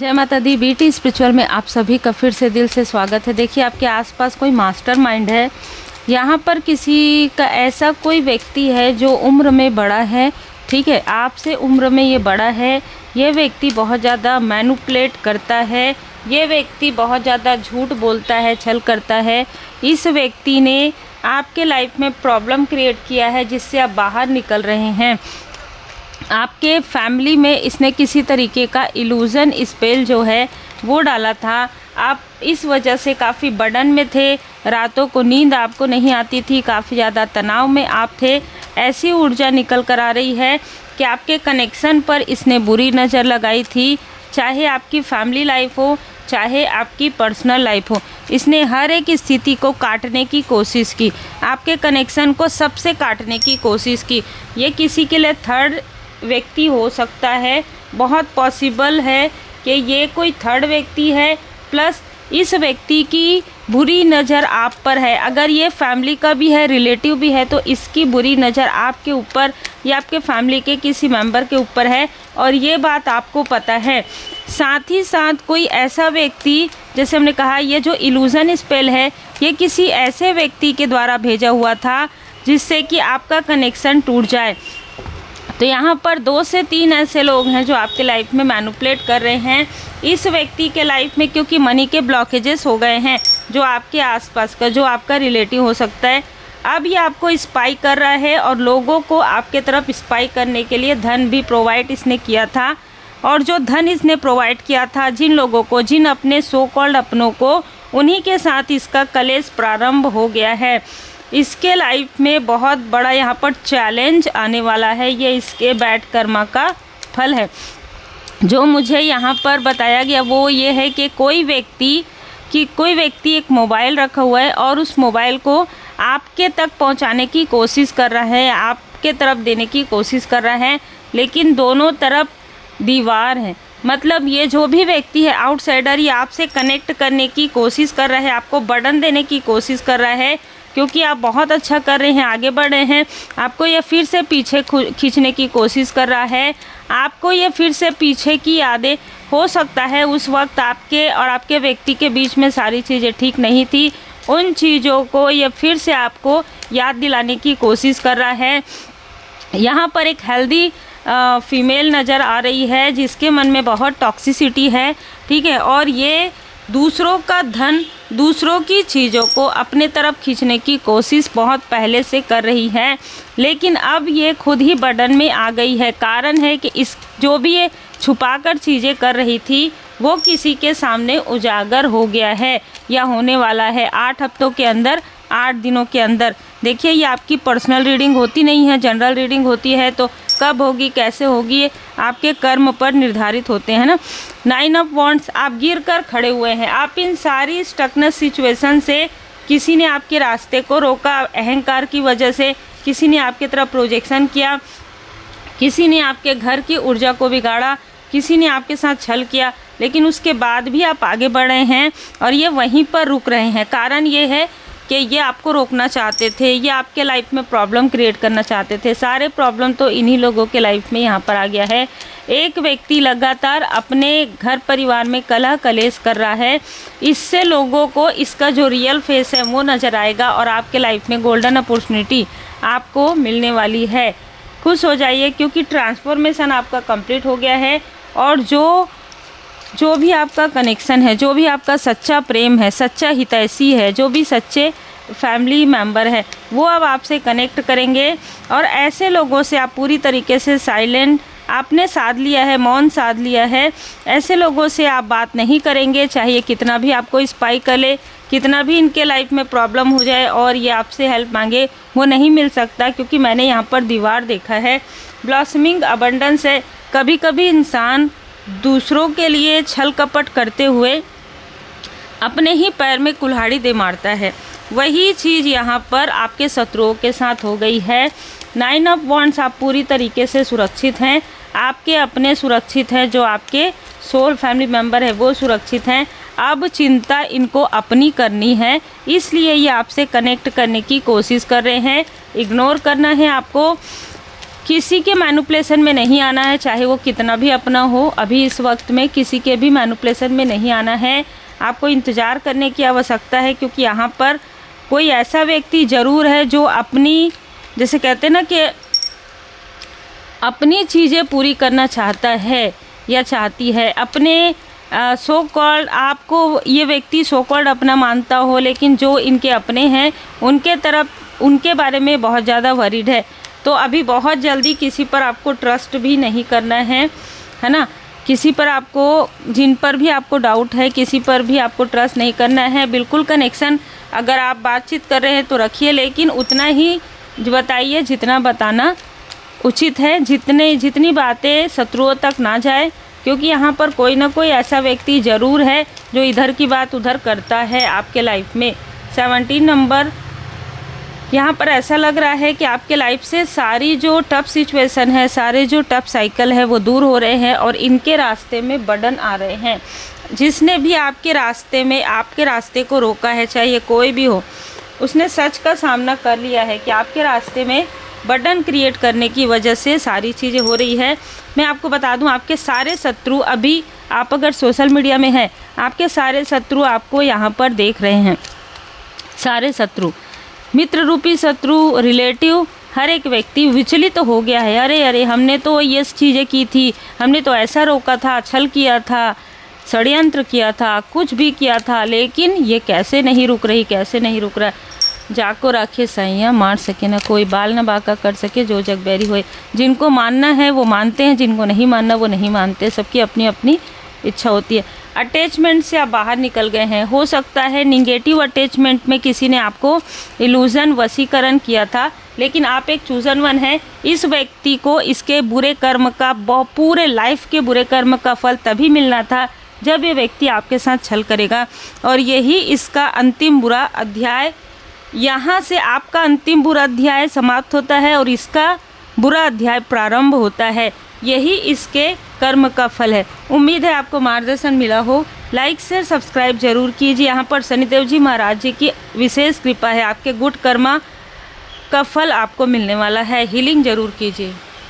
जय माता दी। BT spiritual में आप सभी का फिर से दिल से स्वागत है। देखिए, आपके आसपास कोई मास्टरमाइंड है। यहाँ पर किसी का ऐसा कोई व्यक्ति है जो उम्र में बड़ा है, ठीक है, आपसे उम्र में ये बड़ा है। ये व्यक्ति बहुत ज़्यादा मैनिपुलेट करता है, ये व्यक्ति बहुत ज़्यादा झूठ बोलता है, छल करता है। इस व्यक्ति ने आपके लाइफ में प्रॉब्लम क्रिएट किया है जिससे आप बाहर निकल रहे हैं। आपके फैमिली में इसने किसी तरीके का इल्यूज़न स्पेल जो है वो डाला था। आप इस वजह से काफ़ी बर्डन में थे, रातों को नींद आपको नहीं आती थी, काफ़ी ज़्यादा तनाव में आप थे। ऐसी ऊर्जा निकल कर आ रही है कि आपके कनेक्शन पर इसने बुरी नज़र लगाई थी, चाहे आपकी फैमिली लाइफ हो, चाहे आपकी पर्सनल लाइफ हो। इसने हर एक स्थिति को काटने की कोशिश की, आपके कनेक्शन को सबसे काटने की कोशिश की। ये किसी के लिए थर्ड व्यक्ति हो सकता है, बहुत पॉसिबल है कि ये कोई थर्ड व्यक्ति है, प्लस इस व्यक्ति की बुरी नज़र आप पर है। अगर ये फैमिली का भी है, रिलेटिव भी है, तो इसकी बुरी नज़र आपके ऊपर या आपके फैमिली के किसी मेंबर के ऊपर है और ये बात आपको पता है। साथ ही साथ कोई ऐसा व्यक्ति, जैसे हमने कहा, ये जो इल्यूज़न स्पेल है ये किसी ऐसे व्यक्ति के द्वारा भेजा हुआ था जिससे कि आपका कनेक्शन टूट जाए। तो यहाँ पर 2 से 3 ऐसे लोग हैं जो आपके लाइफ में मैनिपुलेट कर रहे हैं। इस व्यक्ति के लाइफ में क्योंकि मनी के ब्लॉकेजेस हो गए हैं, जो आपके आसपास का, जो आपका रिलेटिव हो सकता है, अब ये आपको स्पाई कर रहा है और लोगों को आपके तरफ स्पाई करने के लिए धन भी प्रोवाइड इसने किया था। और जो धन इसने प्रोवाइड किया था जिन लोगों को, जिन अपने सो कॉल्ड अपनों को, उन्हीं के साथ इसका कलेश प्रारंभ हो गया है। इसके लाइफ में बहुत बड़ा यहाँ पर चैलेंज आने वाला है। ये इसके बैड कर्मा का फल है। जो मुझे यहाँ पर बताया गया वो ये है कि कोई व्यक्ति एक मोबाइल रखा हुआ है और उस मोबाइल को आपके तक पहुँचाने की कोशिश कर रहा है, आपके तरफ देने की कोशिश कर रहा है, लेकिन दोनों तरफ दीवार है। मतलब ये जो भी व्यक्ति है आउटसाइडर, ये आपसे कनेक्ट करने की कोशिश कर रहा है, आपको बर्डन देने की कोशिश कर रहा है, क्योंकि आप बहुत अच्छा कर रहे हैं, आगे बढ़ रहे हैं। आपको ये फिर से पीछे खींचने की कोशिश कर रहा है। आपको ये फिर से पीछे की यादें, हो सकता है उस वक्त आपके और आपके व्यक्ति के बीच में सारी चीज़ें ठीक नहीं थी, उन चीज़ों को ये फिर से आपको याद दिलाने की कोशिश कर रहा है। यहाँ पर एक हेल्दी फीमेल नज़र आ रही है जिसके मन में बहुत टॉक्सिसिटी है, ठीक है, और ये दूसरों का धन, दूसरों की चीज़ों को अपने तरफ खींचने की कोशिश बहुत पहले से कर रही है, लेकिन अब ये खुद ही बर्डन में आ गई है। कारण है कि इस जो भी ये छुपाकर चीज़ें कर रही थी वो किसी के सामने उजागर हो गया है या होने वाला है 8 हफ्तों के अंदर, 8 दिनों के अंदर। देखिए, ये आपकी पर्सनल रीडिंग होती नहीं है, जनरल रीडिंग होती है, तो कब होगी, कैसे होगी, ये आपके कर्म पर निर्धारित होते हैं ना। 9 ऑफ वॉन्ड्स, आप गिर कर खड़े हुए हैं। आप इन सारी स्टकनेस सिचुएशन से, किसी ने आपके रास्ते को रोका अहंकार की वजह से, किसी ने आपकी तरफ प्रोजेक्शन किया, किसी ने आपके घर की ऊर्जा को बिगाड़ा, किसी ने आपके साथ छल किया, लेकिन उसके बाद भी आप आगे बढ़ रहे हैं और ये वहीं पर रुक रहे हैं। कारण ये है कि ये आपको रोकना चाहते थे, ये आपके लाइफ में प्रॉब्लम क्रिएट करना चाहते थे। सारे प्रॉब्लम तो इन्हीं लोगों के लाइफ में यहाँ पर आ गया है। एक व्यक्ति लगातार अपने घर परिवार में कलह कलेश कर रहा है, इससे लोगों को इसका जो रियल फेस है वो नज़र आएगा और आपके लाइफ में गोल्डन अपॉर्चुनिटी आपको मिलने वाली है। खुश हो जाइए क्योंकि ट्रांसफॉर्मेशन आपका कंप्लीट हो गया है और जो भी आपका कनेक्शन है, जो भी आपका सच्चा प्रेम है, सच्चा हितैषी है, जो भी सच्चे फैमिली मेंबर है, वो अब आपसे कनेक्ट करेंगे और ऐसे लोगों से आप पूरी तरीके से साइलेंट आपने साध लिया है, मौन साध लिया है। ऐसे लोगों से आप बात नहीं करेंगे, चाहे कितना भी आपको स्पाई कर ले, कितना भी इनके लाइफ में प्रॉब्लम हो जाए और ये आपसे हेल्प मांगे, वो नहीं मिल सकता, क्योंकि मैंने यहाँ पर दीवार देखा है। ब्लॉसमिंग अबंडेंस है। कभी कभी इंसान दूसरों के लिए छल कपट करते हुए अपने ही पैर में कुल्हाड़ी दे मारता है। वही चीज़ यहाँ पर आपके शत्रुओं के साथ हो गई है। 9 ऑफ वॉन्ड्स, आप पूरी तरीके से सुरक्षित हैं, आपके अपने सुरक्षित हैं, जो आपके सोल फैमिली मेम्बर है वो सुरक्षित हैं। अब चिंता इनको अपनी करनी है, इसलिए ये आपसे कनेक्ट करने की कोशिश कर रहे हैं। इग्नोर करना है आपको। किसी के मैनिपुलेशन में नहीं आना है, चाहे वो कितना भी अपना हो। अभी इस वक्त में किसी के भी मैनिपुलेशन में नहीं आना है। आपको इंतज़ार करने की आवश्यकता है, क्योंकि यहाँ पर कोई ऐसा व्यक्ति ज़रूर है जो अपनी, जैसे कहते हैं ना कि अपनी चीज़ें पूरी करना चाहता है या चाहती है। अपने सो कॉल्ड, आपको ये व्यक्ति सो कॉल्ड अपना मानता हो, लेकिन जो इनके अपने हैं उनके तरफ, उनके बारे में बहुत ज़्यादा वरीड है। तो अभी बहुत जल्दी किसी पर आपको ट्रस्ट भी नहीं करना है ना। किसी पर आपको, जिन पर भी आपको डाउट है, किसी पर भी आपको ट्रस्ट नहीं करना है। बिल्कुल कनेक्शन अगर आप बातचीत कर रहे हैं तो रखिए, लेकिन उतना ही बताइए जितना बताना उचित है। जितनी बातें शत्रुओं तक ना जाए, क्योंकि यहाँ पर कोई ना कोई ऐसा व्यक्ति ज़रूर है जो इधर की बात उधर करता है आपके लाइफ में। 17 नंबर, यहाँ पर ऐसा लग रहा है कि आपके लाइफ से सारी जो टफ सिचुएशन है, सारे जो टफ साइकिल है वो दूर हो रहे हैं और इनके रास्ते में बर्डन आ रहे हैं। जिसने भी आपके रास्ते में, आपके रास्ते को रोका है, चाहे कोई भी हो, उसने सच का सामना कर लिया है कि आपके रास्ते में बर्डन क्रिएट करने की वजह से सारी चीज़ें हो रही है। मैं आपको बता दूं, आपके सारे शत्रु, अभी आप अगर सोशल मीडिया में हैं, आपके सारे शत्रु आपको यहाँ पर देख रहे हैं। सारे शत्रु, मित्र रूपी शत्रु, रिलेटिव, हर एक व्यक्ति विचलित तो हो गया है। अरे हमने तो ये चीज़ें की थी, हमने तो ऐसा रोका था, छल किया था, षड्यंत्र किया था, कुछ भी किया था, लेकिन ये कैसे नहीं रुक रही, कैसे नहीं रुक रहा। जाको राखे सैया, मार सके ना कोई, बाल न बाका कर सके जो जग बैरी होए। जिनको मानना है वो मानते हैं, जिनको नहीं मानना वो नहीं मानते। सबकी अपनी अपनी इच्छा होती है। अटैचमेंट से आप बाहर निकल गए हैं। हो सकता है निगेटिव अटैचमेंट में किसी ने आपको इल्यूज़न, वशीकरण किया था, लेकिन आप एक चूजन वन है। इस व्यक्ति को इसके बुरे कर्म का, पूरे लाइफ के बुरे कर्म का फल तभी मिलना था जब ये व्यक्ति आपके साथ छल करेगा। और यही इसका अंतिम बुरा अध्याय, यहाँ से आपका अंतिम बुरा अध्याय समाप्त होता है और इसका बुरा अध्याय प्रारंभ होता है। यही इसके कर्म का फल है। उम्मीद है आपको मार्गदर्शन मिला हो। लाइक शेयर सब्सक्राइब जरूर कीजिए। यहाँ पर शनिदेव जी महाराज जी की विशेष कृपा है, आपके गुड कर्मा का फल आपको मिलने वाला है। हीलिंग जरूर कीजिए।